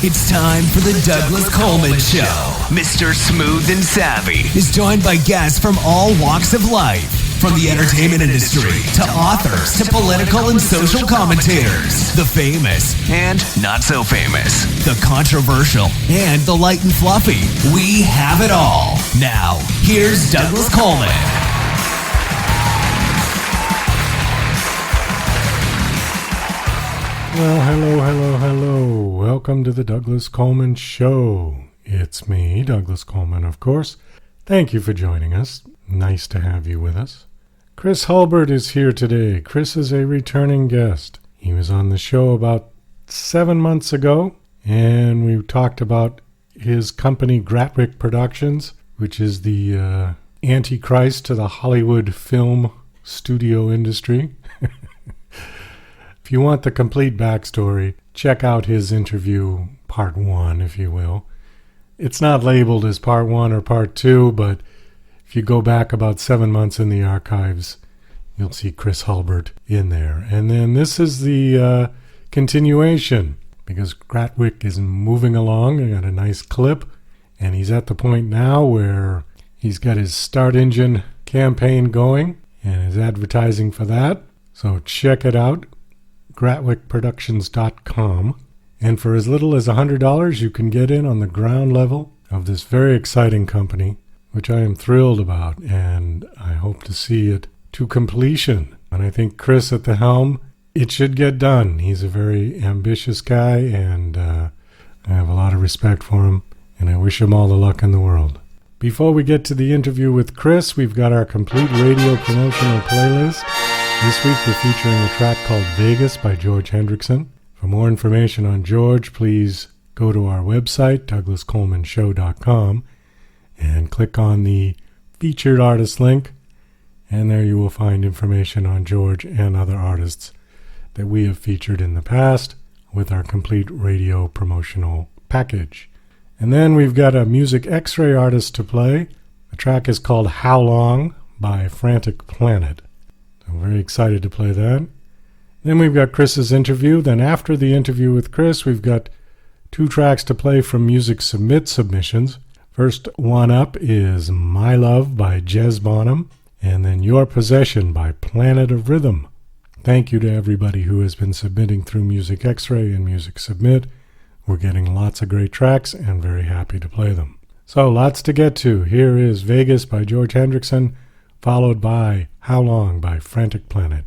It's time for the Douglas Coleman Show. Mr. Smooth and Savvy is joined by guests from all walks of life, from the entertainment industry to authors to political and social commentators, the famous and not so famous, the controversial and the light and fluffy. We have it all. Now, here's Douglas Coleman. Well, hello. Welcome to the Douglas Coleman Show. It's me, Douglas Coleman, of course. Thank you for joining us. Nice to have you with us. Kris Hulbert is here today. Kris is a returning guest. He was on the show about 7 months ago, and we talked about his company, Gratwick Productions, which is the antichrist to the Hollywood film studio industry. If you want the complete backstory, check out his interview, part 1, if you will. It's not labeled as part 1 or part 2, but if you go back about 7 months in the archives, you'll see Kris Hulbert in there. And then this is the continuation, because Gratwick is moving along. I got a nice clip, and he's at the point now where he's got his start engine campaign going and is advertising for that. So check it out. GratwickProductions.com, and for as little as $100 you can get in on the ground level of this very exciting company, which I am thrilled about, and I hope to see it to completion. And I think Kris at the helm, it should get done. He's a very ambitious guy, and I have a lot of respect for him, and I wish him all the luck in the world. Before we get to the interview with Kris, we've got our complete radio promotional playlist. This week we're featuring a track called Vegas by George Hendrickson. For more information on George, please go to our website, douglascolemanshow.com, and click on the featured artist link, and there you will find information on George and other artists that we have featured in the past with our complete radio promotional package. And then we've got a music x-ray artist to play. The track is called How Long by Frantic Planet. I'm very excited to play that. Then we've got Kris's interview. Then after the interview with Kris, we've got 2 tracks to play from Music Submit submissions. First one up is My Love by Jez Bonham, and then Your Possession by Planet of Rhythm. Thank you to everybody who has been submitting through Music X-Ray and Music Submit. We're getting lots of great tracks and very happy to play them. So lots to get to. Here is Vegas by George Hendrickson, followed by How Long by Frantic Planet.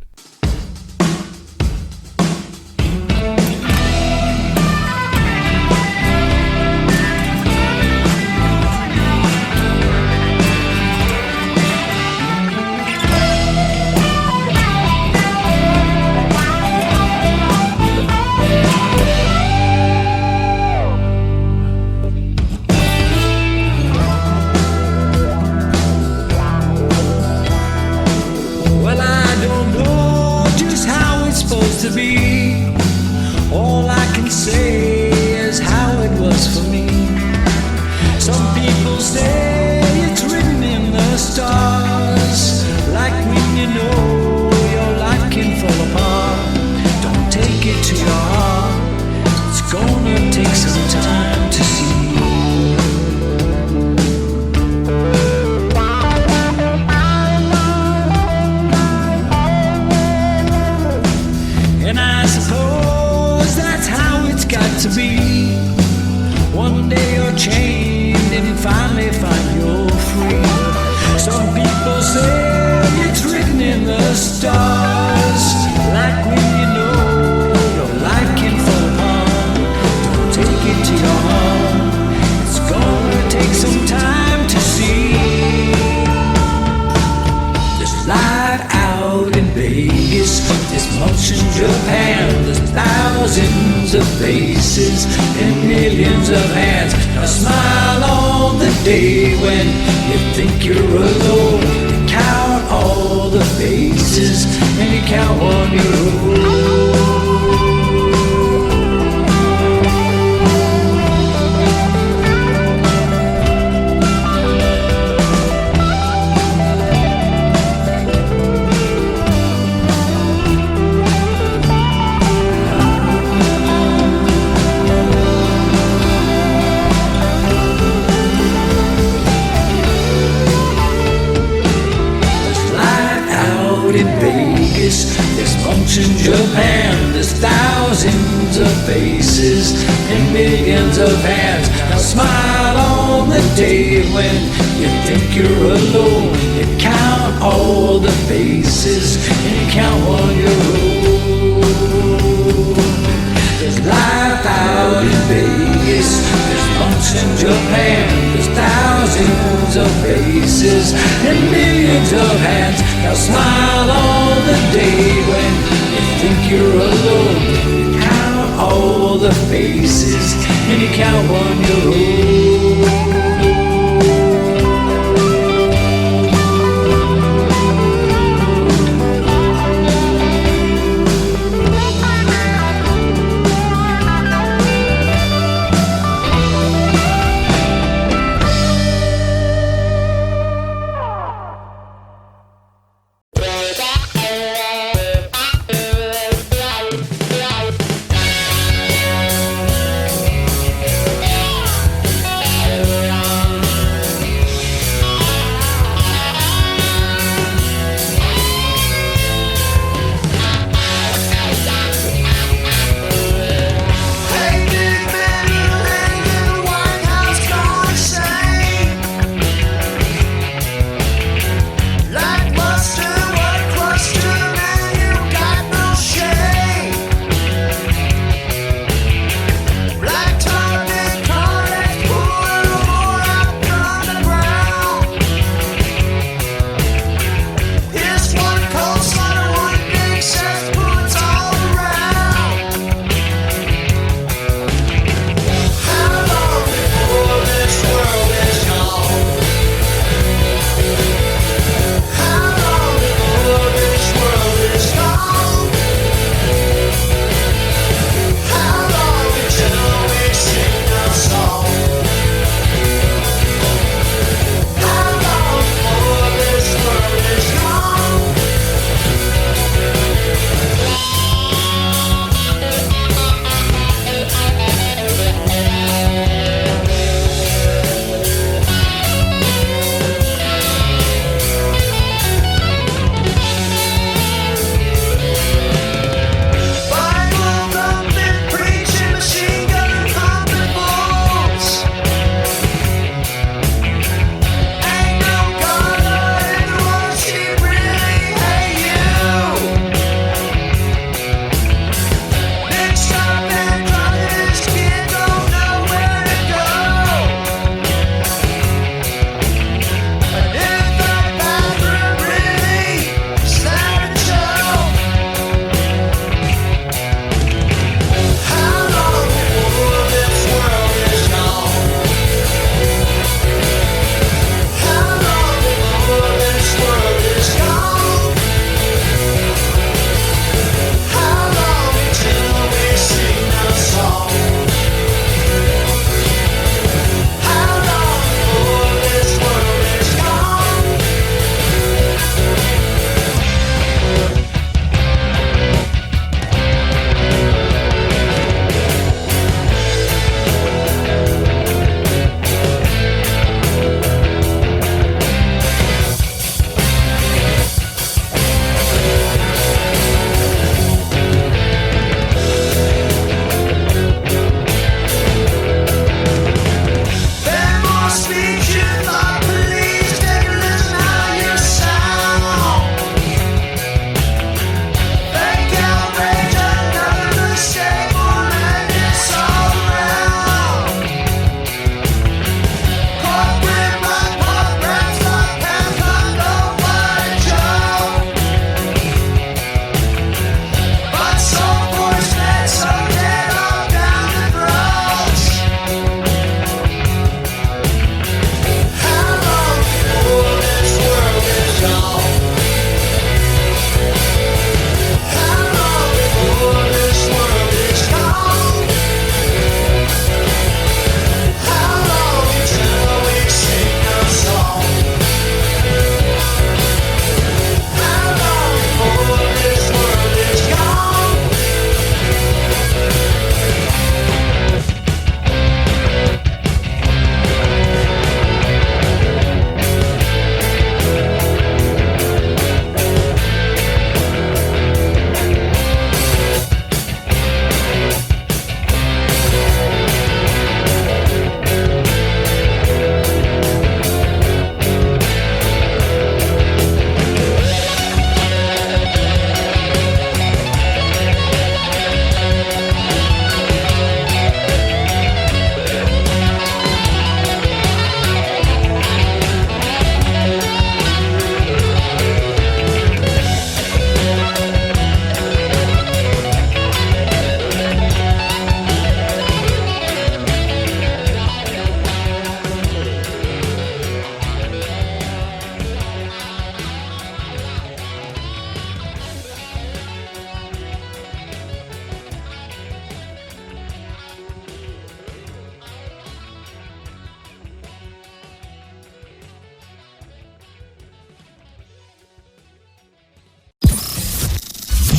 To be, all I can say is how it was for me. Some people say it's written in the stars, like when you know your life can fall apart. Don't take it to your heart, it's gonna take some time to see. And I suppose that's how it's got to be. One day you're chained and finally find you're free. Some people say it's written in the stars, like when you know your life can fall apart. Don't take it to your heart, it's gonna take some time to see. There's light out in Vegas, there's much in Japan, there's thousands of faces and millions of hands. Now smile on the day when you think you're alone. You count all the faces and you count on your own. thousands of faces and millions of hands. Now smile on the day when you think you're alone. You count all the faces and you count on your own. There's life out in Vegas, there's months in Japan, there's thousands of faces and millions of hands. Now smile on the day when you think you're alone. You count all the faces and you count on your own.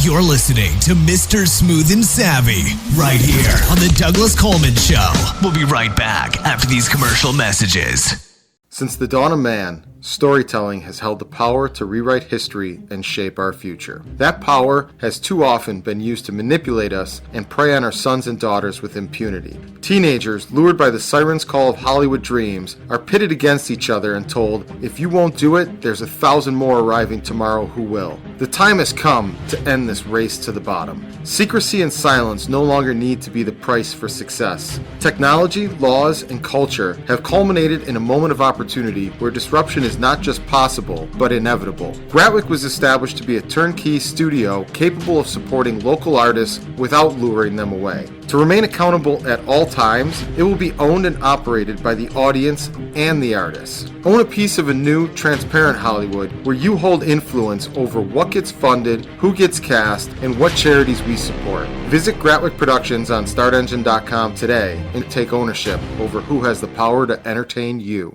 You're listening to Mr. Smooth and Savvy right here on the Douglas Coleman Show. We'll be right back after these commercial messages. Since the dawn of man, storytelling has held the power to rewrite history and shape our future. That power has too often been used to manipulate us and prey on our sons and daughters with impunity. Teenagers, lured by the siren's call of Hollywood dreams, are pitted against each other and told, if you won't do it, there's 1,000 more arriving tomorrow who will. The time has come to end this race to the bottom. Secrecy and silence no longer need to be the price for success. Technology, laws, and culture have culminated in a moment of opportunity where disruption is not just possible, but inevitable. Gratwick was established to be a turnkey studio capable of supporting local artists without luring them away. To remain accountable at all times, it will be owned and operated by the audience and the artists. Own a piece of a new, transparent Hollywood where you hold influence over what gets funded, who gets cast, and what charities we support. Visit Gratwick Productions on StartEngine.com today and take ownership over who has the power to entertain you.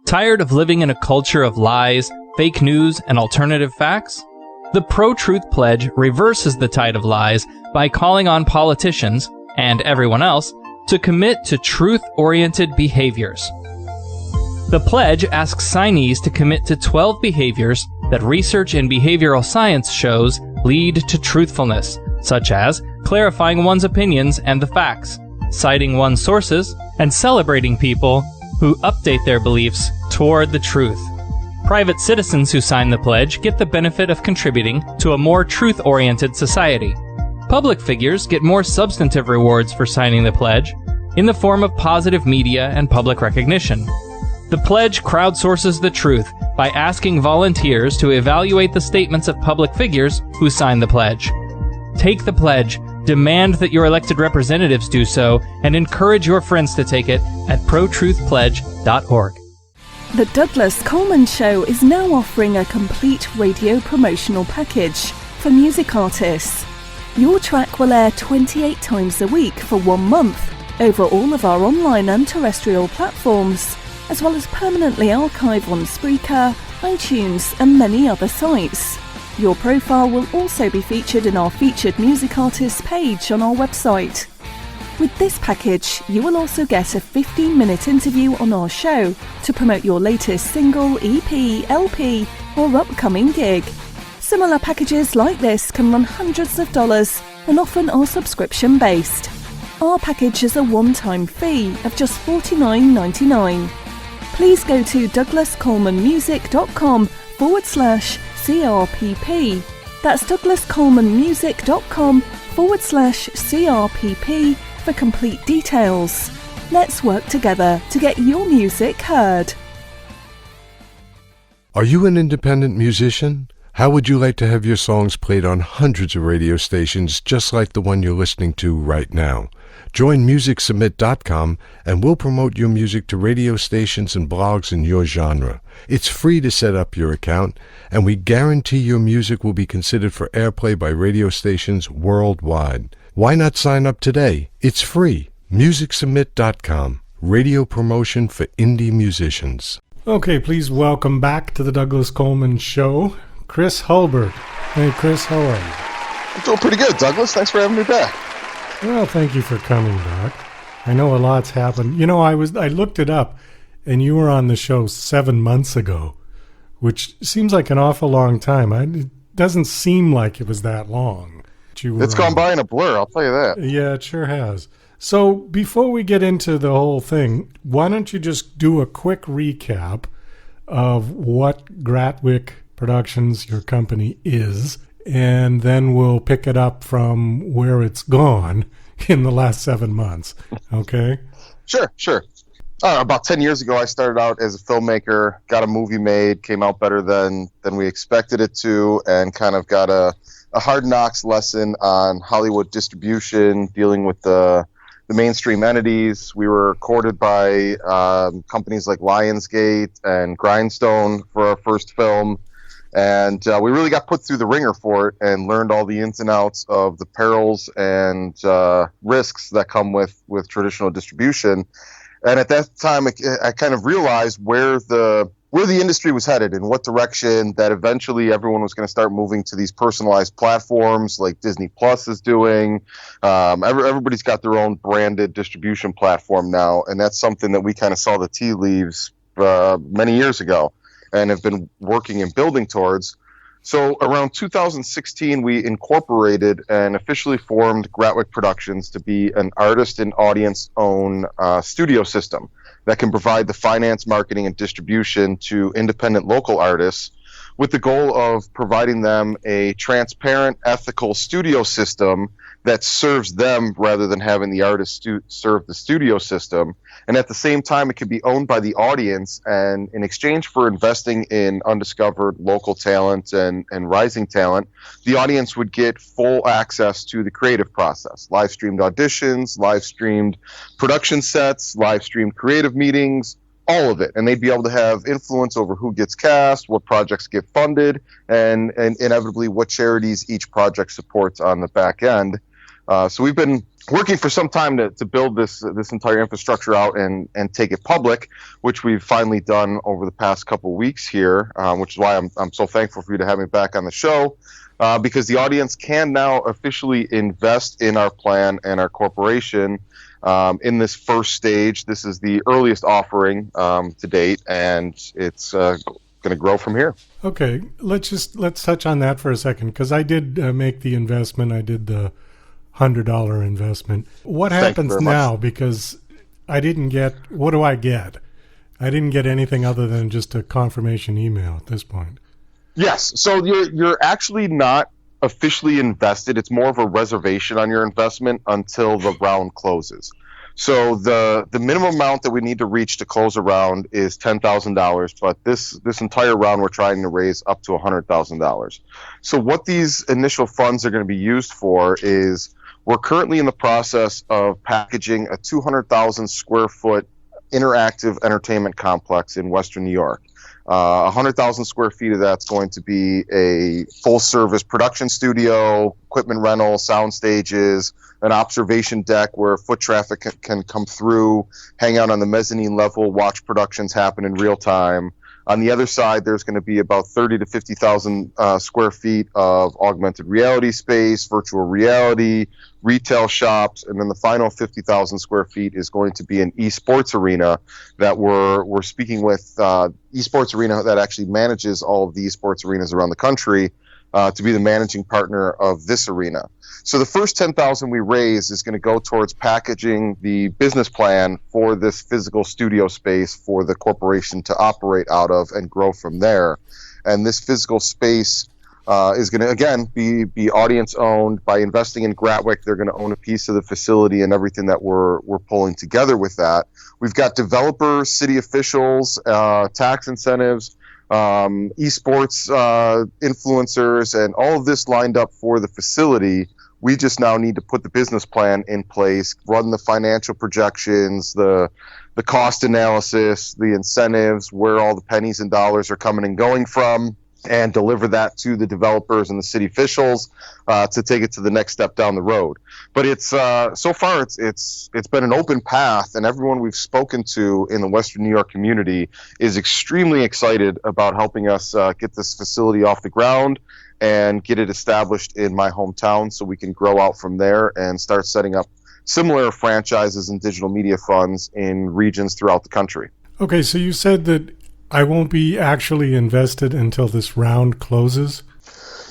Tired of living in a culture of lies, fake news, and alternative facts? The Pro-Truth Pledge reverses the tide of lies by calling on politicians, and everyone else, to commit to truth-oriented behaviors. The pledge asks signees to commit to 12 behaviors that research in behavioral science shows lead to truthfulness, such as clarifying one's opinions and the facts, citing one's sources, and celebrating people who update their beliefs toward the truth. Private citizens who sign the pledge get the benefit of contributing to a more truth-oriented society. Public figures get more substantive rewards for signing the pledge in the form of positive media and public recognition. The pledge crowdsources the truth by asking volunteers to evaluate the statements of public figures who sign the pledge. Take the pledge, demand that your elected representatives do so, and encourage your friends to take it at protruthpledge.org. The Douglas Coleman Show is now offering a complete radio promotional package for music artists. Your track will air 28 times a week for 1 month over all of our online and terrestrial platforms, as well as permanently archive on Spreaker, iTunes, and many other sites. Your profile will also be featured in our featured music artists page on our website. With this package, you will also get a 15-minute interview on our show to promote your latest single, EP, LP, or upcoming gig. Similar packages like this can run hundreds of dollars and often are subscription-based. Our package is a one-time fee of just $49.99. Please go to douglascolemanmusic.com/CRPP. That's douglascolemanmusic.com/CRPP for complete details. Let's work together to get your music heard. Are you an independent musician? How would you like to have your songs played on hundreds of radio stations just like the one you're listening to right now? Join MusicSubmit.com and we'll promote your music to radio stations and blogs in your genre. It's free to set up your account, and we guarantee your music will be considered for airplay by radio stations worldwide. Why not sign up today? It's free. MusicSubmit.com. Radio promotion for indie musicians. Okay, please welcome back to the Douglas Coleman Show, Kris Hulbert. Hey, Kris, how are you? I'm doing pretty good, Douglas. Thanks for having me back. Well, thank you for coming back. I know a lot's happened. You know, I looked it up, and you were on the show 7 months ago, which seems like an awful long time. It doesn't seem like it was that long. It's gone by in a blur, I'll tell you that. Yeah, it sure has. So before we get into the whole thing, why don't you just do a quick recap of what Gratwick Productions, your company, is, and then we'll pick it up from where it's gone in the last 7 months, okay? Sure. About 10 years ago, I started out as a filmmaker, got a movie made, came out better than we expected it to, and kind of got a hard knocks lesson on Hollywood distribution, dealing with the mainstream entities. We were courted by companies like Lionsgate and Grindstone for our first film. And we really got put through the ringer for it and learned all the ins and outs of the perils and risks that come with traditional distribution. And at that time, I kind of realized where the where the industry was headed, in what direction, that eventually everyone was going to start moving to these personalized platforms like Disney Plus is doing. Everybody's got their own branded distribution platform now, and that's something that we kind of saw the tea leaves many years ago and have been working and building towards. So around 2016, we incorporated and officially formed Gratwick Productions to be an artist and audience-owned studio system that can provide the finance, marketing, and distribution to independent local artists, with the goal of providing them a transparent, ethical studio system that serves them rather than having the artist serve the studio system. And at the same time, it can be owned by the audience, and in exchange for investing in undiscovered local talent and rising talent, the audience would get full access to the creative process: live streamed auditions, live streamed production sets, live streamed creative meetings, all of it. And they'd be able to have influence over who gets cast, what projects get funded, and inevitably what charities each project supports on the back end. So we've been working for some time to build this entire infrastructure out and take it public, which we've finally done over the past couple of weeks here, which is why I'm so thankful for you to have me back on the show, because the audience can now officially invest in our plan and our corporation in this first stage. This is the earliest offering to date, and it's going to grow from here. Okay, let's touch on that for a second, because I did make the investment. I did the $100 investment. What happens now? Because I didn't get, what do I get? I didn't get anything other than just a confirmation email at this point. Yes, so you're actually not officially invested. It's more of a reservation on your investment until the round closes. So the minimum amount that we need to reach to close a round is $10,000, but this entire round we're trying to raise up to $100,000. So what these initial funds are going to be used for is, we're currently in the process of packaging a 200,000 square foot interactive entertainment complex in Western New York. 100,000 square feet of that's going to be a full-service production studio, equipment rental, sound stages, an observation deck where foot traffic can come through, hang out on the mezzanine level, watch productions happen in real time. On the other side, there's going to be about 30 to 50,000 square feet of augmented reality space, virtual reality, retail shops, and then the final 50,000 square feet is going to be an esports arena that we're speaking with esports arena that actually manages all of the esports arenas around the country to be the managing partner of this arena. So the first $10,000 we raise is going to go towards packaging the business plan for this physical studio space for the corporation to operate out of and grow from there. And this physical space is going to, again, be audience owned. By investing in Gratwick, they're going to own a piece of the facility and everything that we're pulling together with that. We've got developers, city officials, tax incentives, esports influencers, and all of this lined up for the facility. We just now need to put the business plan in place, run the financial projections, the cost analysis, the incentives, where all the pennies and dollars are coming and going from, and deliver that to the developers and the city officials to take it to the next step down the road. But it's so far it's been an open path, and everyone we've spoken to in the Western New York community is extremely excited about helping us get this facility off the ground and get it established in my hometown so we can grow out from there and start setting up similar franchises and digital media funds in regions throughout the country. Okay, so you said that I won't be actually invested until this round closes?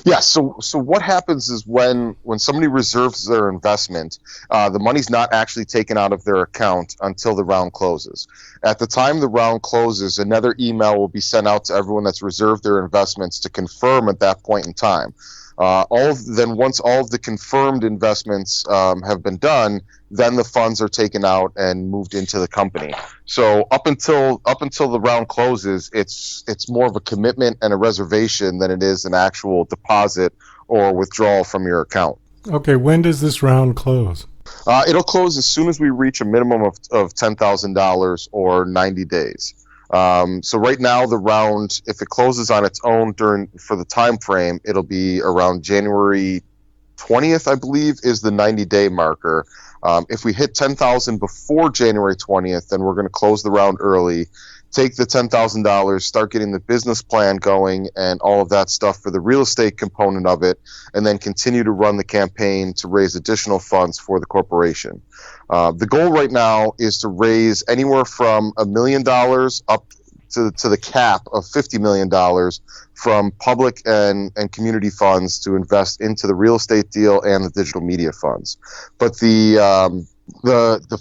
Yeah, so what happens is when somebody reserves their investment, the money's not actually taken out of their account until the round closes. At the time the round closes, another email will be sent out to everyone that's reserved their investments to confirm at that point in time. Once all of the confirmed investments have been done, then the funds are taken out and moved into the company. So up until the round closes, it's more of a commitment and a reservation than it is an actual deposit or withdrawal from your account. Okay, when does this round close? It'll close as soon as we reach a minimum of $10,000 or 90 days. So right now the round, if it closes on its own for the time frame, it'll be around January 20th, I believe, is the 90-day marker. If we hit 10,000 before January 20th, then we're going to close the round early, take the $10,000, start getting the business plan going and all of that stuff for the real estate component of it, and then continue to run the campaign to raise additional funds for the corporation. The goal right now is to raise anywhere from $1 million up to the cap of $50 million from public and community funds to invest into the real estate deal and the digital media funds. But the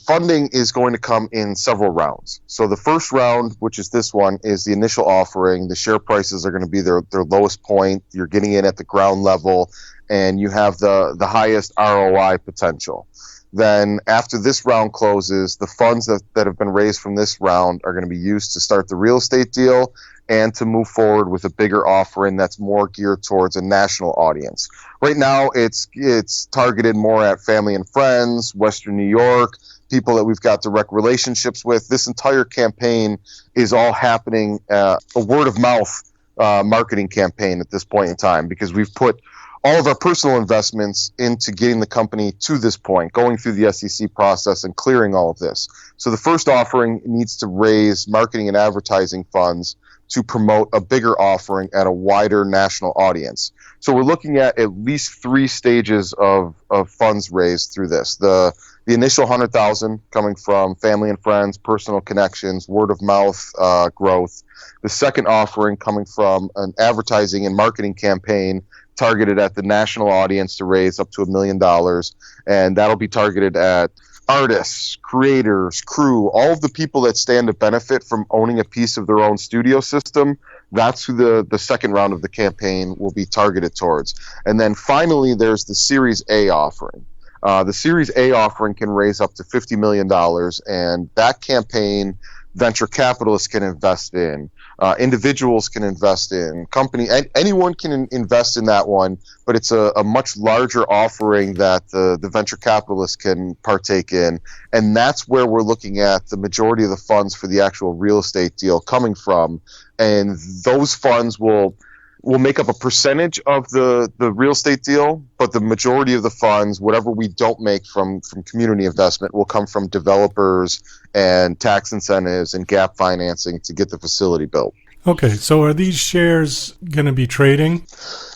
funding is going to come in several rounds. So the first round, which is this one, is the initial offering. The share prices are going to be their lowest point. You're getting in at the ground level, and you have the highest ROI potential. Then after this round closes, the funds that have been raised from this round are going to be used to start the real estate deal and to move forward with a bigger offering that's more geared towards a national audience. Right now, it's targeted more at family and friends, Western New York, people that we've got direct relationships with. This entire campaign is all happening a word of mouth marketing campaign at this point in time, because we've put all of our personal investments into getting the company to this point, going through the SEC process and clearing all of this. So the first offering needs to raise marketing and advertising funds to promote a bigger offering at a wider national audience. So we're looking at least 3 stages of funds raised through this. The initial $100,000 coming from family and friends, personal connections, word of mouth growth. The second offering coming from an advertising and marketing campaign targeted at the national audience to raise up to $1 million, and that'll be targeted at artists, creators, crew, all of the people that stand to benefit from owning a piece of their own studio system. That's who the second round of the campaign will be targeted towards. And then finally, there's the Series A offering. The Series A offering can raise up to $50 million, and that campaign venture capitalists can invest in. Individuals can invest in, anyone can invest in that one, but it's a much larger offering that the venture capitalists can partake in, and that's where we're looking at the majority of the funds for the actual real estate deal coming from, and those funds will make up a percentage of the real estate deal, but the majority of the funds, whatever we don't make from community investment, will come from developers and tax incentives and gap financing to get the facility built. Okay, so are these shares going to be trading?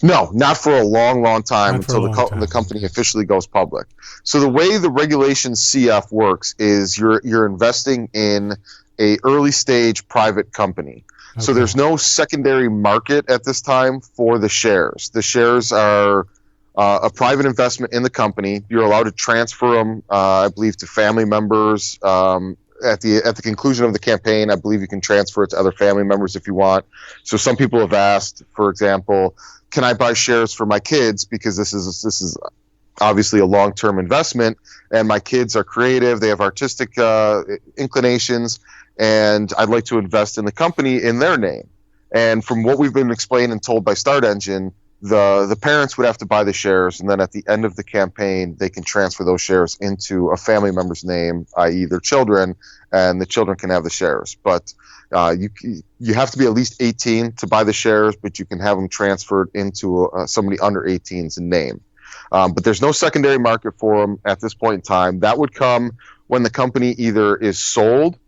No, not for a long, long time until the company officially goes public. So the way the regulations CF works is you're investing in a early stage private company. Okay. So there's no secondary market at this time for the shares. The shares are a private investment in the company. You're allowed to transfer them, I believe, to family members. At the conclusion of the campaign, I believe you can transfer it to other family members if you want. So some people have asked, for example, can I buy shares for my kids, because this is obviously a long-term investment, and my kids are creative, they have artistic inclinations, and I'd like to invest in the company in their name. And from what we've been explained and told by Start Engine, the parents would have to buy the shares, and then at the end of the campaign, they can transfer those shares into a family member's name, i.e. their children, and the children can have the shares. But you have to be at least 18 to buy the shares, but you can have them transferred into somebody under 18's name. But there's no secondary market for them at this point in time. That would come when the company either is sold,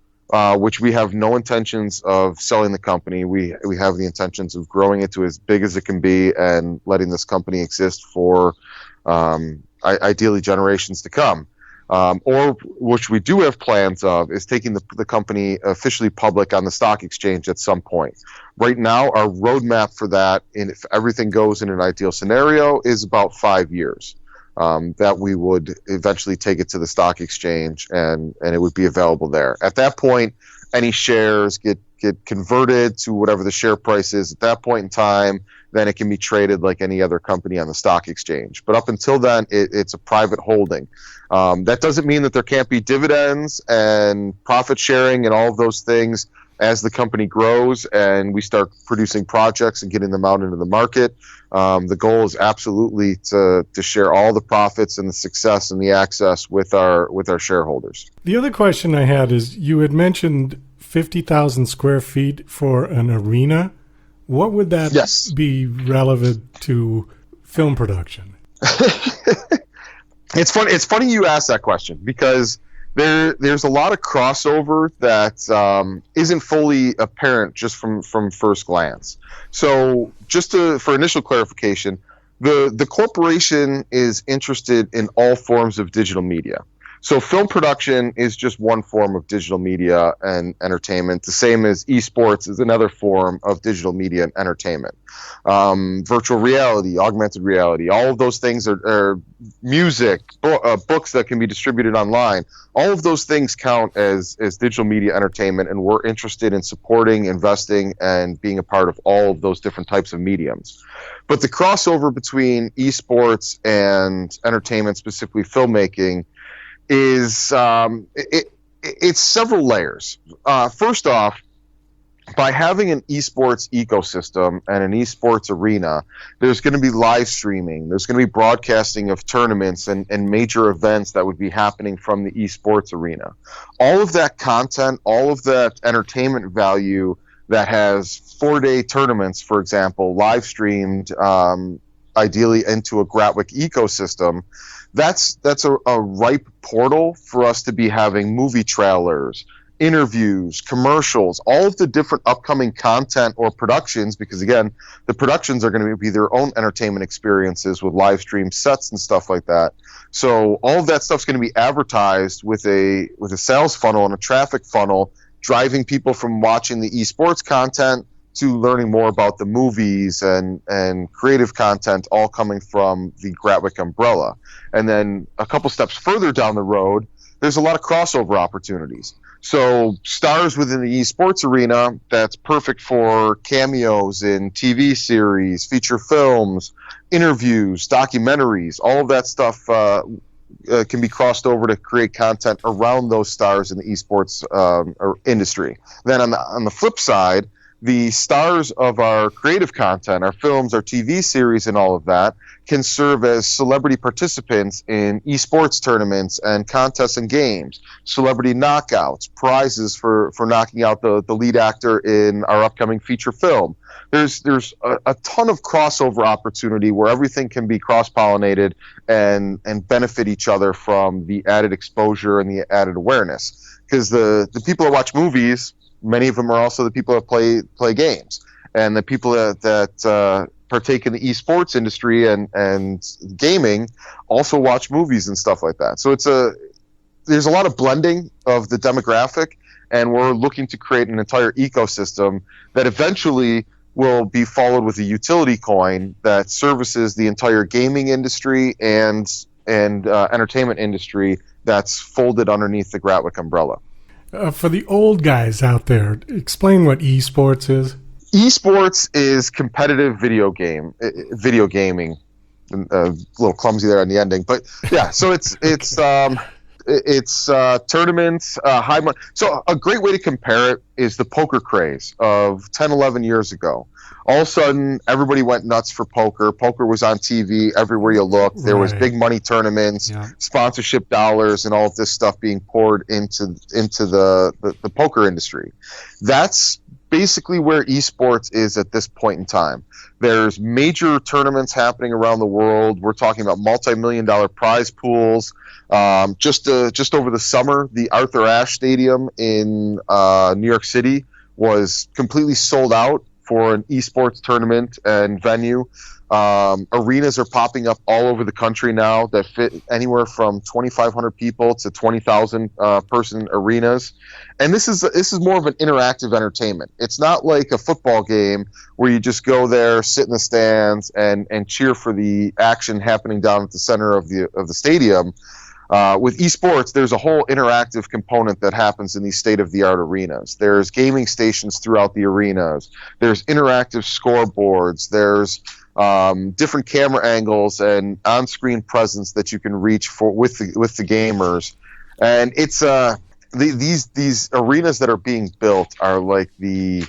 which we have no intentions of selling the company. We have the intentions of growing it to as big as it can be and letting this company exist for ideally generations to come. Or, which we do have plans of, is taking the company officially public on the stock exchange at some point. Right now, our roadmap for that, and if everything goes in an ideal scenario, is about 5 years. That we would eventually take it to the stock exchange, and it would be available there. At that point, any shares get converted to whatever the share price is at that point in time. Then it can be traded like any other company on the stock exchange. But up until then, it's a private holding. That doesn't mean that there can't be dividends and profit sharing and all of those things as the company grows and we start producing projects and getting them out into the market. The goal is absolutely to share all the profits and the success and the access with our shareholders. The other question I had is, you had mentioned 50,000 square feet for an arena. What would that be relevant to film production? It's funny you ask that question, because there's a lot of crossover that isn't fully apparent just from first glance. So just for initial clarification, the corporation is interested in all forms of digital media. So film production is just one form of digital media and entertainment, the same as esports is another form of digital media and entertainment. Virtual reality, augmented reality, all of those things are music, books that can be distributed online. All of those things count as digital media entertainment, and we're interested in supporting, investing, and being a part of all of those different types of mediums. But the crossover between esports and entertainment, specifically filmmaking, is it's several layers. First off, by having an esports ecosystem and an esports arena, there's going to be live streaming. There's going to be broadcasting of tournaments and major events that would be happening from the esports arena. All of that content, all of that entertainment value that has 4-day tournaments, for example, live streamed, ideally into a Gratwick ecosystem, that's a ripe portal for us to be having movie trailers, interviews, commercials, all of the different upcoming content or productions, because again, the productions are going to be their own entertainment experiences with live stream sets and stuff like that. So all of that stuff's going to be advertised with a sales funnel and a traffic funnel, driving people from watching the esports content to learning more about the movies and creative content, all coming from the Gratwick umbrella. And then a couple steps further down the road, there's a lot of crossover opportunities. So stars within the esports arena, that's perfect for cameos in TV series, feature films, interviews, documentaries. All of that stuff can be crossed over to create content around those stars in the esports industry. Then on the flip side, the stars of our creative content, our films, our TV series, and all of that can serve as celebrity participants in esports tournaments and contests and games, celebrity knockouts, prizes for knocking out the lead actor in our upcoming feature film. There's a ton of crossover opportunity where everything can be cross-pollinated and benefit each other from the added exposure and the added awareness. Because the people that watch movies, many of them are also the people that play games, and the people that partake in the esports industry and gaming also watch movies and stuff like that. So there's a lot of blending of the demographic, and we're looking to create an entire ecosystem that eventually will be followed with a utility coin that services the entire gaming industry and entertainment industry that's folded underneath the Gratwick umbrella. For the old guys out there, explain what esports is. Esports is competitive video gaming. A little clumsy there on the ending, but yeah. So it's tournaments, high money. So a great way to compare it is the poker craze of 10, 11 years ago. All of a sudden, everybody went nuts for poker. Poker was on TV everywhere you looked. There was big money tournaments, sponsorship dollars, and all of this stuff being poured into the poker industry. That's basically where esports is at this point in time. There's major tournaments happening around the world. We're talking about multi-million-dollar prize pools. Just over the summer, the Arthur Ashe Stadium in New York City was completely sold out for an esports tournament and venue. Arenas are popping up all over the country now that fit anywhere from 2,500 people to 20,000 person arenas. And this is more of an interactive entertainment. It's not like a football game where you just go there, sit in the stands, and cheer for the action happening down at the center of the stadium. With esports, there's a whole interactive component that happens in these state-of-the-art arenas. There's gaming stations throughout the arenas. There's interactive scoreboards. There's different camera angles and on-screen presence that you can reach with the gamers. And it's these arenas that are being built are like the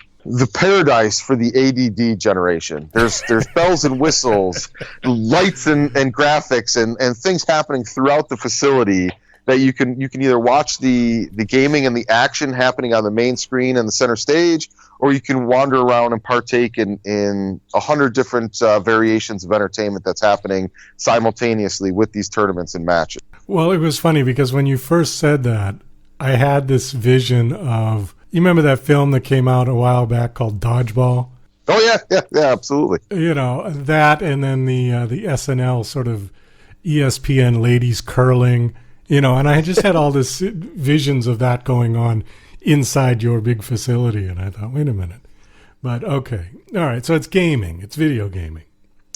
paradise for the ADD generation. There's bells and whistles, lights and graphics and things happening throughout the facility that you can either watch the gaming and the action happening on the main screen and the center stage, or you can wander around and partake in 100 different variations of entertainment that's happening simultaneously with these tournaments and matches. Well, it was funny because when you first said that, I had this vision of, you remember that film that came out a while back called Dodgeball? Oh, yeah, absolutely. You know, that, and then the SNL sort of ESPN ladies curling, you know, and I just had all this visions of that going on inside your big facility, and I thought, wait a minute. But okay, all right, so it's gaming, it's video gaming.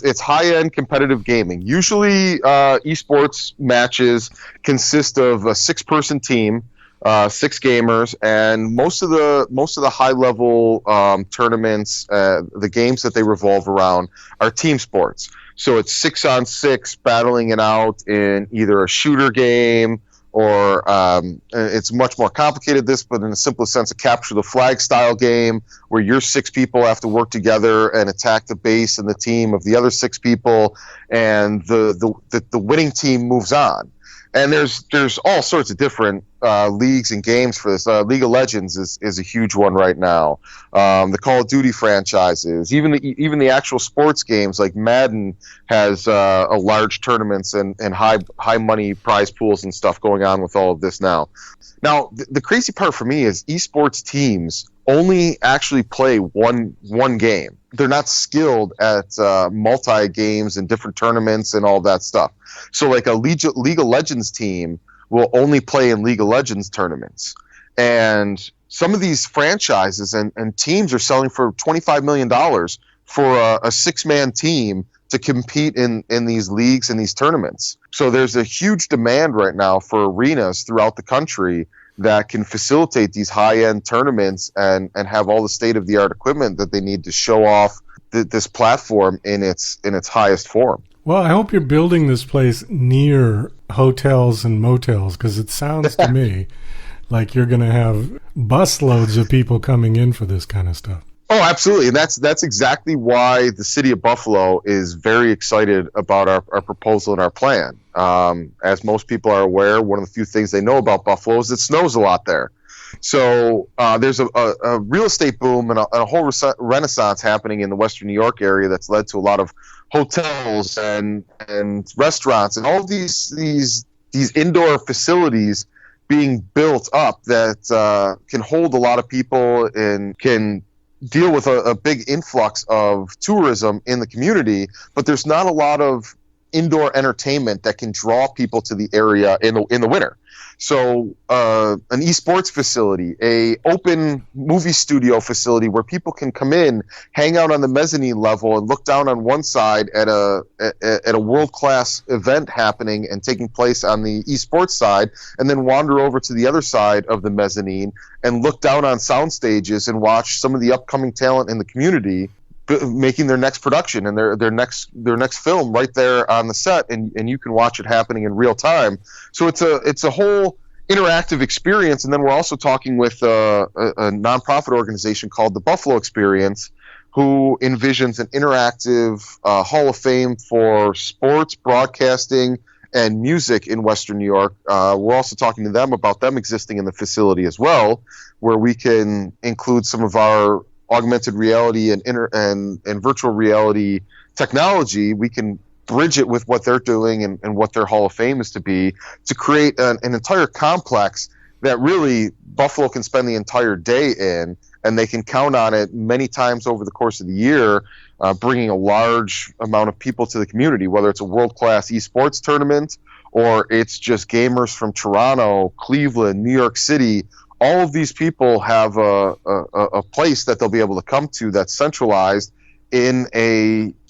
It's high-end competitive gaming. Usually, esports matches consist of a 6-person team, 6 gamers, and most of the high-level tournaments, the games that they revolve around, are team sports. So it's 6-on-6 battling it out in either a shooter game or it's much more complicated but in the simplest sense, a capture the flag style game where your 6 people have to work together and attack the base and the team of the other 6 people, and the winning team moves on. And there's all sorts of different leagues and games for this. League of Legends is a huge one right now. The Call of Duty franchises, even the actual sports games like Madden has a large tournaments and high money prize pools and stuff going on with all of this now. Now the crazy part for me is esports teams only actually play one game. They're not skilled at multi games and different tournaments and all that stuff. So like a League of Legends team will only play in League of Legends tournaments. And some of these franchises and teams are selling for $25 million for a 6-man team to compete in these leagues and these tournaments. So there's a huge demand right now for arenas throughout the country that can facilitate these high-end tournaments and have all the state-of-the-art equipment that they need to show off this platform in its highest form. Well, I hope you're building this place near hotels and motels, because it sounds to me like you're going to have busloads of people coming in for this kind of stuff. Oh, absolutely. And that's exactly why the city of Buffalo is very excited about our proposal and our plan. As most people are aware, one of the few things they know about Buffalo is it snows a lot there. So there's a real estate boom and a whole renaissance happening in the Western New York area that's led to a lot of hotels and restaurants and all of these indoor facilities being built up that can hold a lot of people and can deal with a big influx of tourism in the community, but there's not a lot of indoor entertainment that can draw people to the area in the winter. So an esports facility, a open movie studio facility where people can come in, hang out on the mezzanine level, and look down on one side at a world-class event happening and taking place on the esports side, and then wander over to the other side of the mezzanine and look down on sound stages and watch some of the upcoming talent in the community making their next production and their next film right there on the set, and you can watch it happening in real time. So it's a whole interactive experience. And then we're also talking with a nonprofit organization called the Buffalo Experience, who envisions an interactive Hall of Fame for sports, broadcasting, and music in Western New York. We're also talking to them about them existing in the facility as well, where we can include some of our augmented reality and virtual reality technology. We can bridge it with what they're doing and what their Hall of Fame is to be, to create an entire complex that really Buffalo can spend the entire day in, and they can count on it many times over the course of the year, bringing a large amount of people to the community, whether it's a world-class esports tournament or it's just gamers from Toronto, Cleveland, New York City. All of these people have a place that they'll be able to come to that's centralized in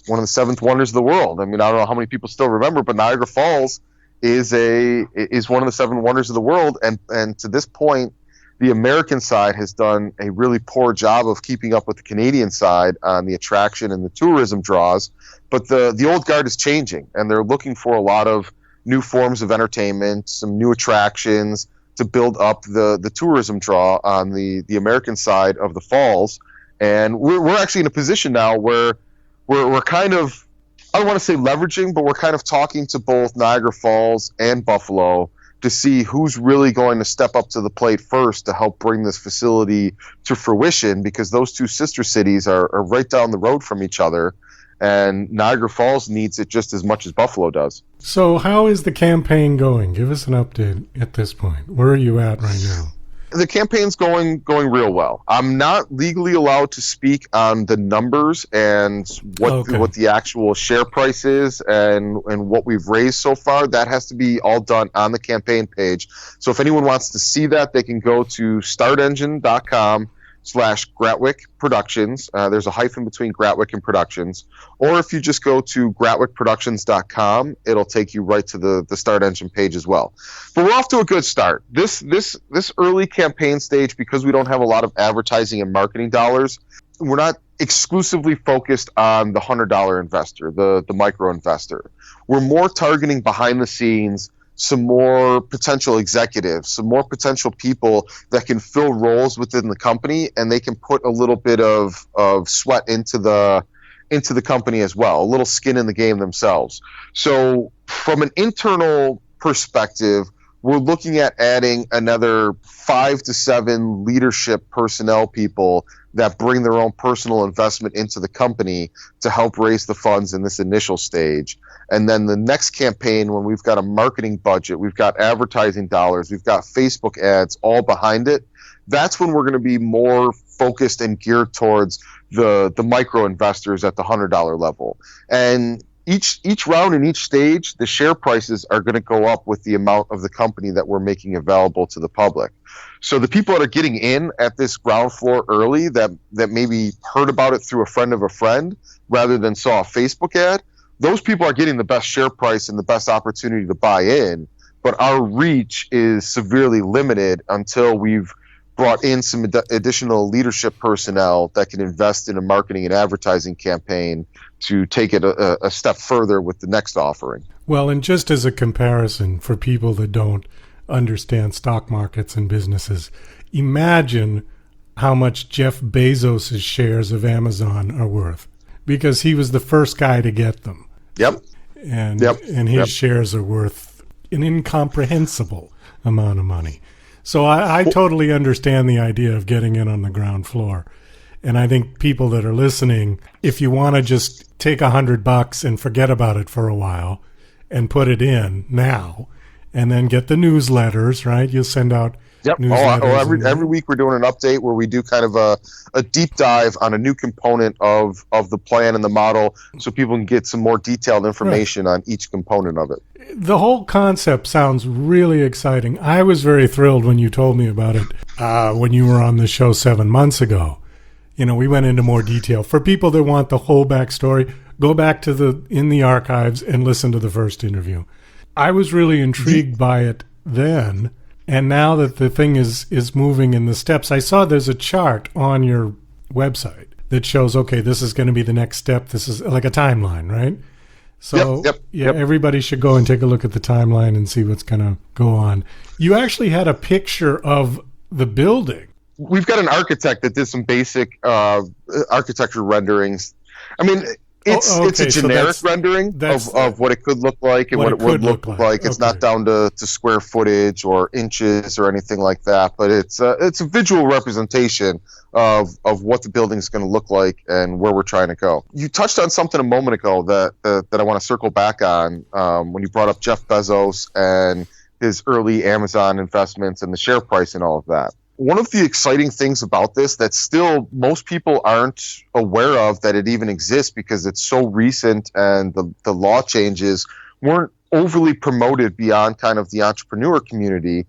one of the 7 wonders of the world. I mean, I don't know how many people still remember, but Niagara Falls is one of the 7 wonders of the world. And to this point, the American side has done a really poor job of keeping up with the Canadian side on the attraction and the tourism draws. But the old guard is changing, and they're looking for a lot of new forms of entertainment, some new attractions, to build up the tourism draw on the American side of the falls. And we're actually in a position now where we're kind of, I don't want to say leveraging, but we're kind of talking to both Niagara Falls and Buffalo to see who's really going to step up to the plate first to help bring this facility to fruition, because those two sister cities are right down the road from each other. And Niagara Falls needs it just as much as Buffalo does. So how is the campaign going? Give us an update at this point. Where are you at right now? The campaign's going real well. I'm not legally allowed to speak on the numbers and what the actual share price is and what we've raised so far. That has to be all done on the campaign page. So if anyone wants to see that, they can go to startengine.com/Gratwick Productions. There's a hyphen between Gratwick and Productions. Or if you just go to gratwickproductions.com, it'll take you right to the Start Engine page as well. But we're off to a good start. This early campaign stage, because we don't have a lot of advertising and marketing dollars, we're not exclusively focused on the $100 investor, the micro investor. We're more targeting behind the scenes some more potential executives, some more potential people that can fill roles within the company, and they can put a little bit of sweat into the company as well, a little skin in the game themselves. So from an internal perspective, we're looking at adding another 5 to 7 leadership personnel people that bring their own personal investment into the company to help raise the funds in this initial stage. And then the next campaign, when we've got a marketing budget, we've got advertising dollars, we've got Facebook ads all behind it, that's when we're going to be more focused and geared towards the micro investors at the $100 level. And each round and each stage, the share prices are going to go up with the amount of the company that we're making available to the public. So the people that are getting in at this ground floor early that maybe heard about it through a friend of a friend rather than saw a Facebook ad, those people are getting the best share price and the best opportunity to buy in. But our reach is severely limited until we've brought in some additional leadership personnel that can invest in a marketing and advertising campaign to take it a step further with the next offering. Well, and just as a comparison for people that don't understand stock markets and businesses, imagine how much Jeff Bezos' shares of Amazon are worth, because he was the first guy to get them. Yep. And his shares are worth an incomprehensible amount of money. So I totally understand the idea of getting in on the ground floor. And I think people that are listening, if you want to just take $100 and forget about it for a while and put it in now, and then get the newsletters, right? You'll send out newsletters. Every week we're doing an update where we do kind of a deep dive on a new component of the plan and the model, so people can get some more detailed information on each component of it. The whole concept sounds really exciting. I was very thrilled when you told me about it when you were on the show 7 months ago. You know, we went into more detail. For people that want the whole backstory, go back to in the archives and listen to the first interview. I was really intrigued by it then, and now that the thing is moving in the steps, I saw there's a chart on your website that shows, okay, this is going to be the next step. This is like a timeline, right? So everybody should go and take a look at the timeline and see what's going to go on. You actually had a picture of the building. We've got an architect that did some basic architecture renderings. I mean, it's a generic rendering of what it could look like and what it would look like. It's not down to square footage or inches or anything like that, but it's a visual representation of what the building is going to look like and where we're trying to go. You touched on something a moment ago that I want to circle back on when you brought up Jeff Bezos and his early Amazon investments and the share price and all of that. One of the exciting things about this that still most people aren't aware of that it even exists because it's so recent and the law changes weren't overly promoted beyond kind of the entrepreneur community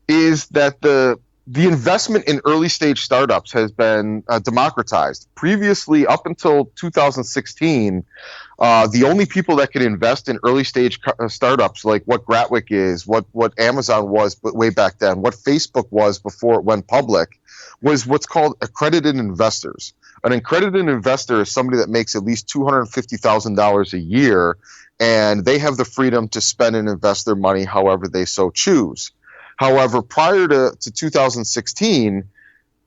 is that the investment in early stage startups has been democratized. Previously, up until 2016, the only people that could invest in early stage startups, like what Gratwick is, what Amazon was way back then, what Facebook was before it went public, was what's called accredited investors. An accredited investor is somebody that makes at least $250,000 a year, and they have the freedom to spend and invest their money however they so choose. However, prior to 2016,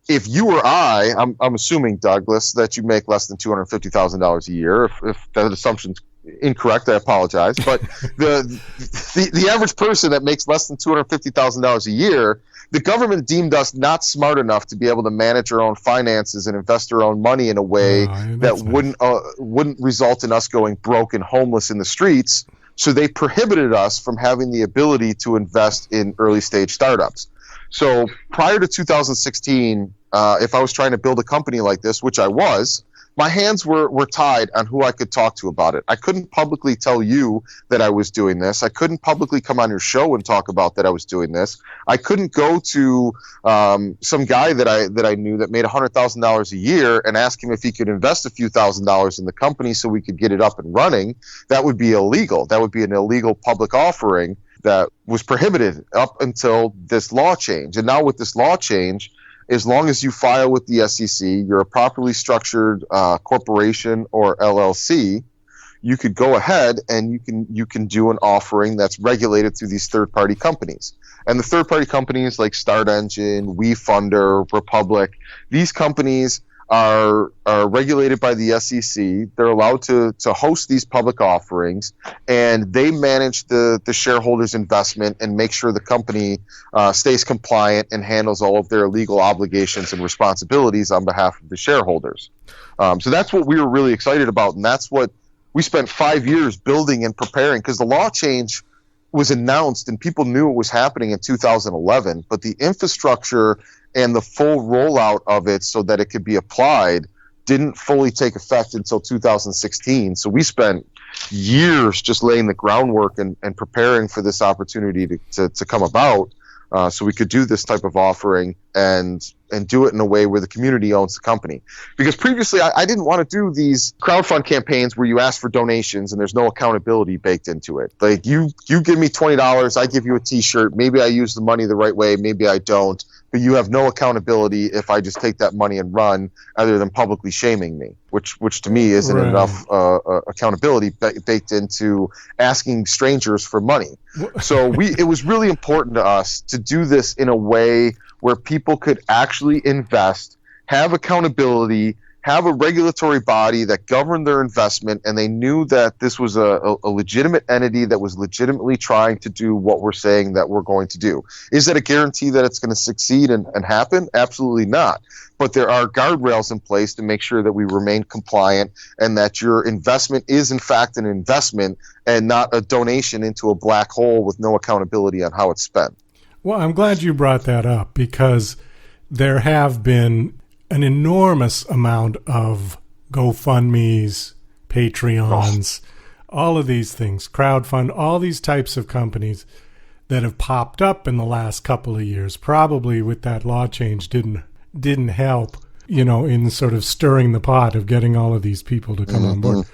if you or I'm assuming, Douglas, that you make less than $250,000 a year, if that assumption's incorrect, I apologize. But the average person that makes less than $250,000 a year, the government deemed us not smart enough to be able to manage our own finances and invest our own money in a way that wouldn't result in us going broke and homeless in the streets. So they prohibited us from having the ability to invest in early stage startups. So prior to 2016, if I was trying to build a company like this, which I was, my hands were tied on who I could talk to about it. I couldn't publicly tell you that I was doing this. I couldn't publicly come on your show and talk about that I was doing this. I couldn't go to some guy that I knew that made $100,000 a year and ask him if he could invest a few $1,000s in the company so we could get it up and running. That would be illegal. That would be an illegal public offering that was prohibited up until this law change. And now with this law change, as long as you file with the SEC, you're a properly structured corporation or LLC, you could go ahead and you can do an offering that's regulated through these third-party companies. And the third-party companies like Start Engine, WeFunder, Republic, these companies are regulated by the SEC. They're allowed to host these public offerings, and they manage the shareholders' investment and make sure the company stays compliant and handles all of their legal obligations and responsibilities on behalf of the shareholders. So that's what we were really excited about, and that's what we spent 5 years building and preparing, because the law change was announced and people knew it was happening in 2011, but the infrastructure and the full rollout of it so that it could be applied didn't fully take effect until 2016. So we spent years just laying the groundwork and preparing for this opportunity to come about, so we could do this type of offering and do it in a way where the community owns the company. Because previously I didn't want to do these crowdfund campaigns where you ask for donations and there's no accountability baked into it. Like you give me $20, I give you a t-shirt, maybe I use the money the right way, maybe I don't, but you have no accountability if I just take that money and run, other than publicly shaming me, which to me isn't enough accountability baked into asking strangers for money. So it was really important to us to do this in a way where people could actually invest, have accountability, have a regulatory body that governed their investment, and they knew that this was a legitimate entity that was legitimately trying to do what we're saying that we're going to do. Is that a guarantee that it's going to succeed and happen? Absolutely not. But there are guardrails in place to make sure that we remain compliant and that your investment is in fact an investment and not a donation into a black hole with no accountability on how it's spent. Well, I'm glad you brought that up, because there have been an enormous amount of GoFundMes, Patreons, all of these things, crowdfund, all these types of companies that have popped up in the last couple of years. Probably with that law change didn't help, in sort of stirring the pot of getting all of these people to come on board.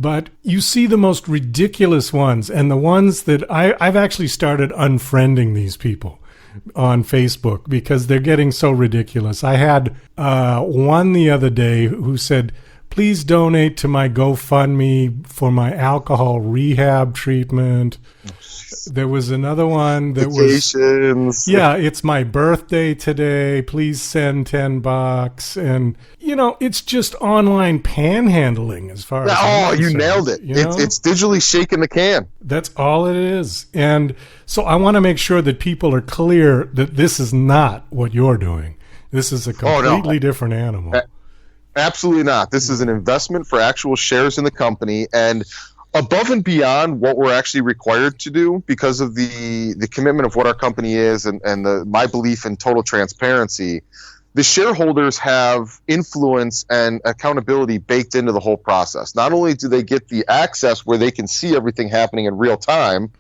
But you see the most ridiculous ones, and the ones that I've actually started unfriending these people on Facebook because they're getting so ridiculous. I had one the other day who said, please donate to my GoFundMe for my alcohol rehab treatment. There was another one that was, it's my birthday today. Please send $10. And, it's just online panhandling as far as I'm concerned. You nailed it. It's digitally shaking the can. That's all it is. And so I want to make sure that people are clear that this is not what you're doing. This is a completely different animal. Absolutely not. This is an investment for actual shares in the company, and above and beyond what we're actually required to do because of the commitment of what our company is and my belief in total transparency, the shareholders have influence and accountability baked into the whole process. Not only do they get the access where they can see everything happening in real time,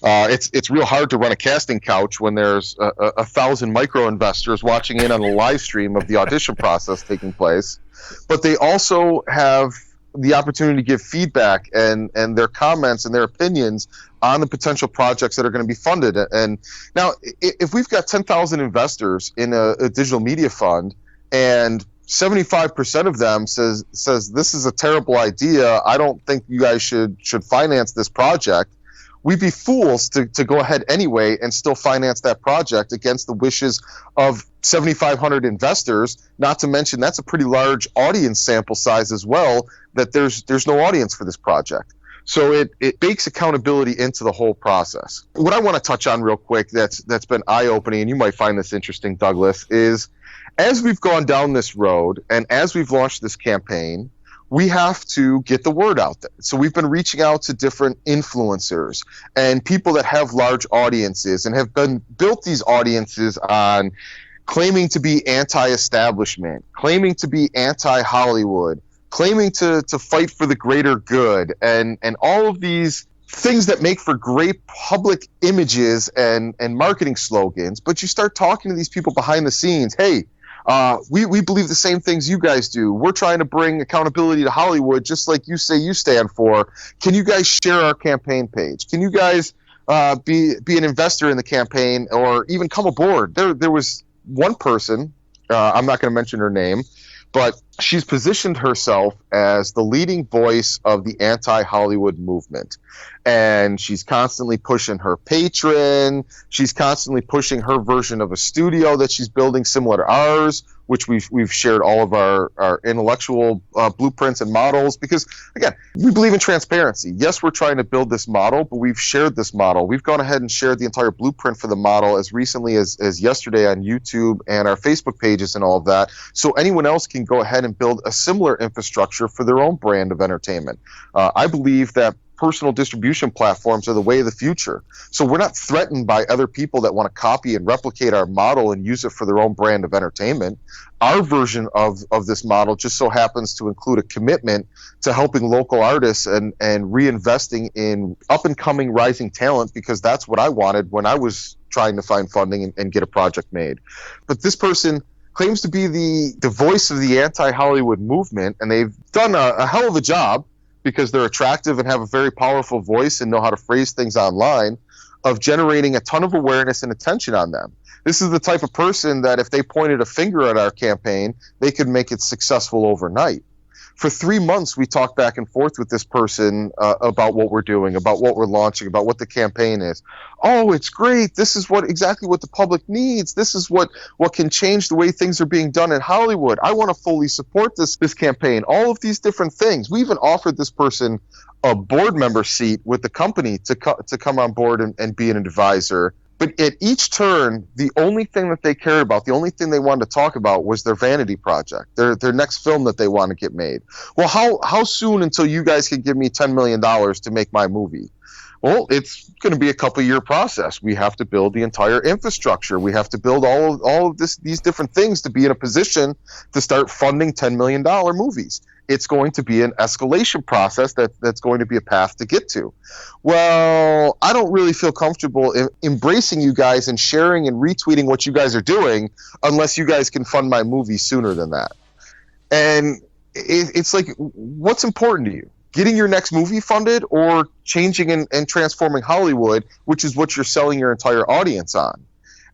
it's real hard to run a casting couch when there's 1,000 micro investors watching in on the live stream of the audition process taking place, but they also have the opportunity to give feedback and their comments and their opinions on the potential projects that are going to be funded. And now, if we've got 10,000 investors in a digital media fund and 75% of them says this is a terrible idea, I don't think you guys should finance this project, we'd be fools to go ahead anyway and still finance that project against the wishes of 7,500 investors, not to mention that's a pretty large audience sample size as well, that there's no audience for this project. So it bakes accountability into the whole process. What I want to touch on real quick that's been eye-opening, and you might find this interesting, Douglas, is as we've gone down this road and as we've launched this campaign, we have to get the word out there. So we've been reaching out to different influencers and people that have large audiences and have been built these audiences on claiming to be anti-establishment, claiming to be anti-Hollywood, claiming to fight for the greater good, and all of these things that make for great public images and marketing slogans. But you start talking to these people behind the scenes. Hey, we believe the same things you guys do. We're trying to bring accountability to Hollywood, just like you say you stand for. Can you guys share our campaign page? Can you guys be an investor in the campaign, or even come aboard? There was one person, I'm not going to mention her name, but she's positioned herself as the leading voice of the anti-Hollywood movement. And she's constantly pushing her patron. She's constantly pushing her version of a studio that she's building similar to ours, which we've shared all of our intellectual blueprints and models. Because, again, we believe in transparency. Yes, we're trying to build this model, but we've shared this model. We've gone ahead and shared the entire blueprint for the model as recently as yesterday on YouTube and our Facebook pages and all of that. So anyone else can go ahead and build a similar infrastructure for their own brand of entertainment. I believe that personal distribution platforms are the way of the future. So we're not threatened by other people that want to copy and replicate our model and use it for their own brand of entertainment. Our version of this model just so happens to include a commitment to helping local artists and reinvesting in up-and-coming rising talent, because that's what I wanted when I was trying to find funding and get a project made. But this person claims to be the voice of the anti-Hollywood movement, and they've done a hell of a job, because they're attractive and have a very powerful voice and know how to phrase things online, of generating a ton of awareness and attention on them. This is the type of person that if they pointed a finger at our campaign, they could make it successful overnight. For 3 months, we talked back and forth with this person about what we're doing, about what we're launching, about what the campaign is. Oh, it's great. This is exactly what the public needs. This is what can change the way things are being done in Hollywood. I want to fully support this campaign. All of these different things. We even offered this person a board member seat with the company to come on board and be an advisor. But at each turn, the only thing that they cared about, the only thing they wanted to talk about was their vanity project, their next film that they want to get made. Well, how soon until you guys can give me $10 million to make my movie? Well, it's going to be a couple-year process. We have to build the entire infrastructure. We have to build all of these different things to be in a position to start funding $10 million movies. It's going to be an escalation process that's going to be a path to get to. Well, I don't really feel comfortable embracing you guys and sharing and retweeting what you guys are doing unless you guys can fund my movie sooner than that. And it's like, what's important to you? Getting your next movie funded, or changing and transforming Hollywood, which is what you're selling your entire audience on?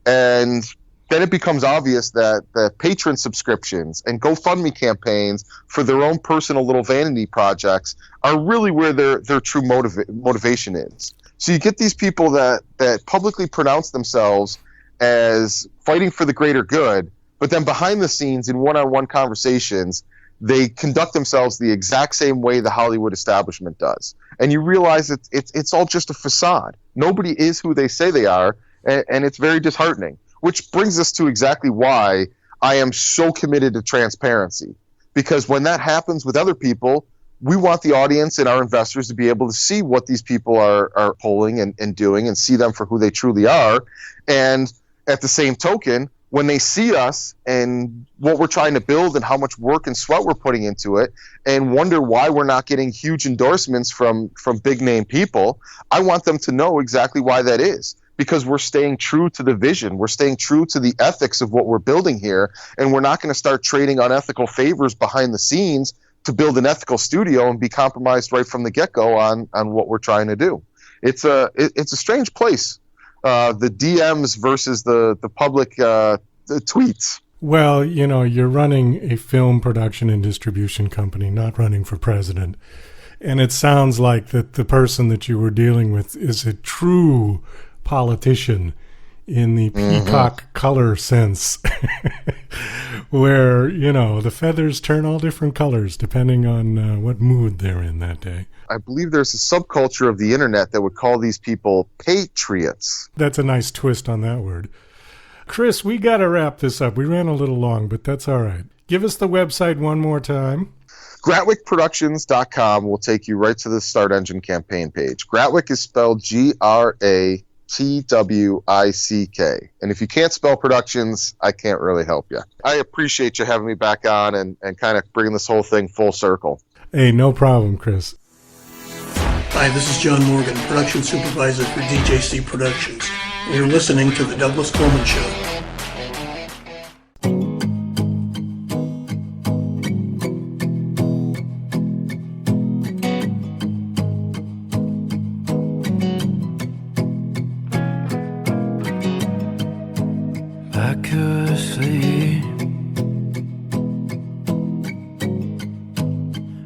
And then it becomes obvious that patron subscriptions and GoFundMe campaigns for their own personal little vanity projects are really where their true motivation is. So you get these people that publicly pronounce themselves as fighting for the greater good, but then behind the scenes in one-on-one conversations, they conduct themselves the exact same way the Hollywood establishment does. And you realize it's all just a facade. Nobody is who they say they are, and it's very disheartening. Which brings us to exactly why I am so committed to transparency. Because when that happens with other people, we want the audience and our investors to be able to see what these people are pulling and doing, and see them for who they truly are. And at the same token, when they see us and what we're trying to build and how much work and sweat we're putting into it, and wonder why we're not getting huge endorsements from big name people, I want them to know exactly why that is. Because we're staying true to the vision. We're staying true to the ethics of what we're building here. And we're not going to start trading unethical favors behind the scenes to build an ethical studio and be compromised right from the get-go on what we're trying to do. It's a strange place, the DMs versus the public the tweets. Well, you're running a film production and distribution company, not running for president. And it sounds like that the person that you were dealing with is a true politician in the peacock color sense. where, the feathers turn all different colors depending on what mood they're in that day. I believe there's a subculture of the internet that would call these people patriots. That's a nice twist on that word. Kris, we got to wrap this up. We ran a little long, but that's all right. Give us the website one more time. GratwickProductions.com will take you right to the Start Engine campaign page. Gratwick is spelled Gratwick. And if you can't spell productions, I can't really help you. I appreciate you having me back on and kind of bringing this whole thing full circle. Hey, no problem, Kris. Hi, this is John Morgan, production supervisor for DJC Productions. And you're listening to The Douglas Coleman Show. I could sleep,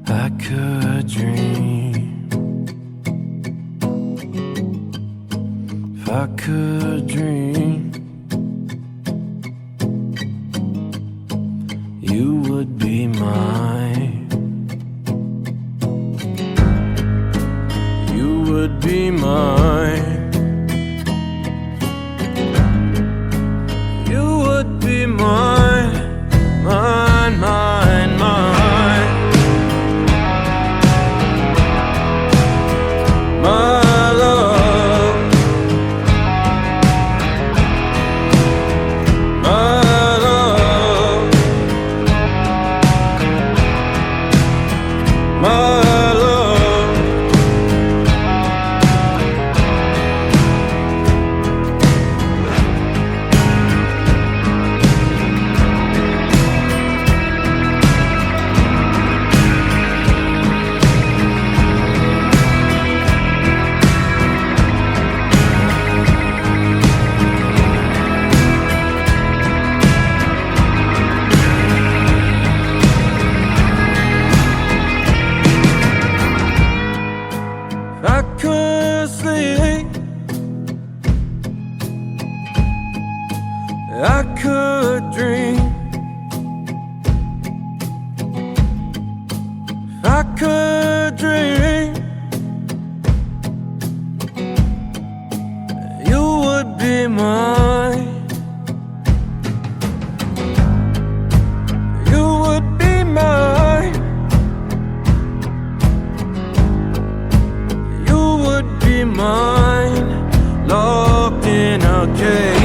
I could dream, if I could dream, you would be mine, you would be mine. Be mine, mine, mine, mine. My love, my love, my I could dream, I could dream, you would be mine, you would be mine, you would be mine, locked in a cage.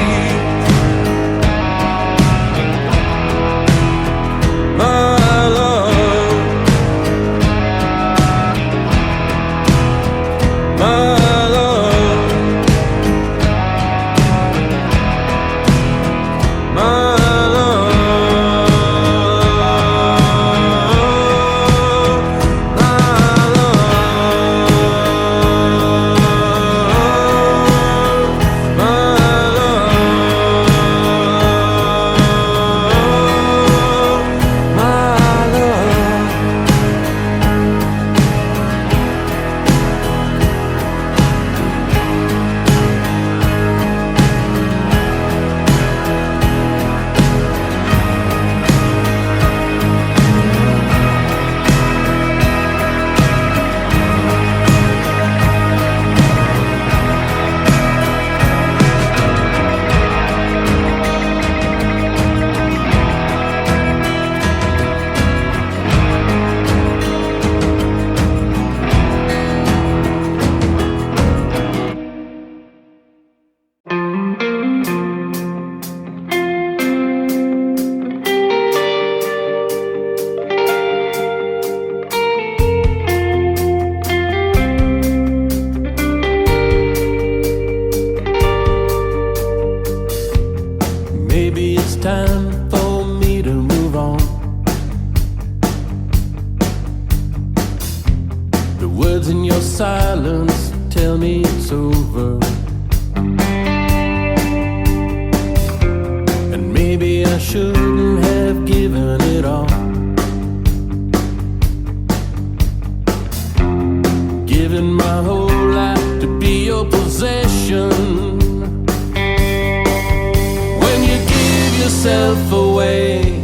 Away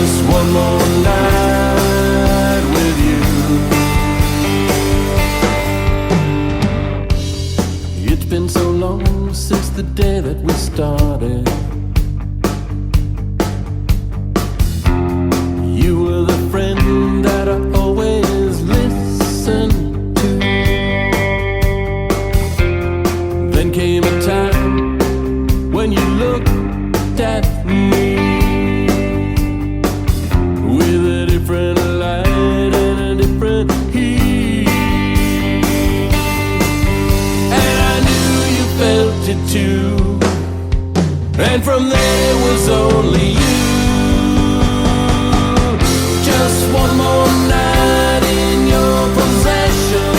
Just one more night with you. It's been so long since the day that we started. You were the friend that I always listened to. Then came a time when you looked at me with a different light and a different heat, and I knew you felt it too. And from there was only you. Just one more night in your possession.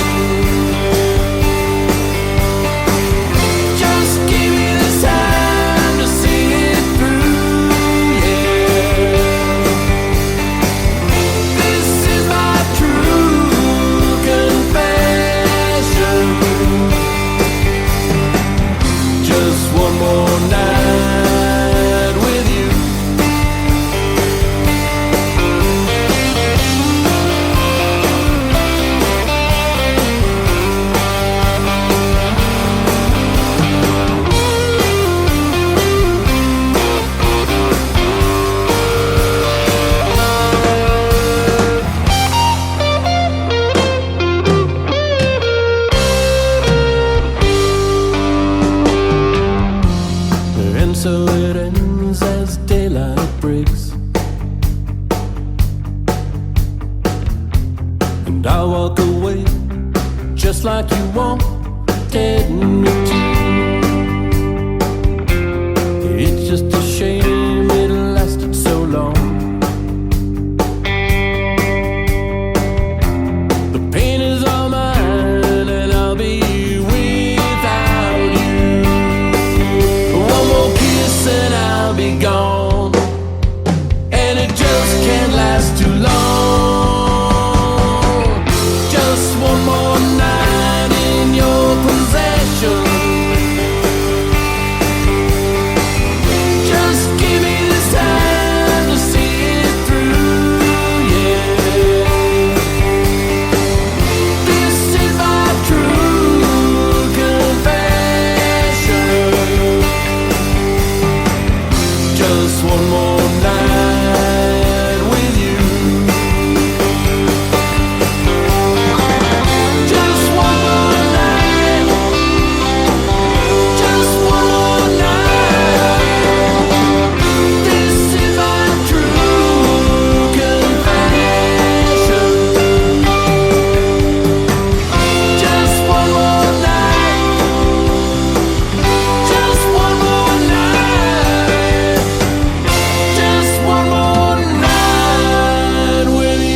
Just give me the time to see it through, yeah. This is my true confession. Just one more night with you. And so it ends as daylight breaks, and I walk away just like you wanted me to. It's just a shame it lasted so long. The pain is all mine, and I'll be without you. One more kiss and I'll be gone, and it just can't last too long. Just one more night in your possession. Just give me this time to see it through, yeah. This is my true confession. Just one more night with you. Just one more night. Just one more night. This is my true confession. Just one more night. Just one more night. Just one more night with you.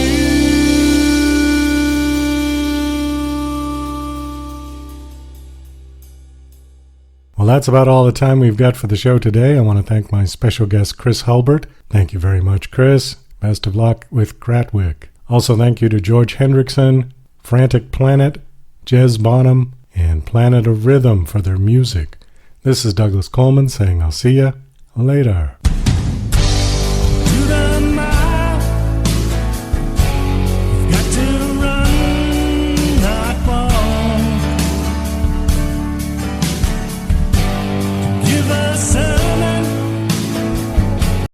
Well, that's about all the time we've got for the show today. I want to thank my special guest, Kris Hulbert. Thank you very much, Kris. Best of luck with Kratwick. Also, thank you to George Hendrickson, Frantic Planet, Jez Bonham, and Planet of Rhythm for their music. This is Douglas Coleman saying I'll see ya later.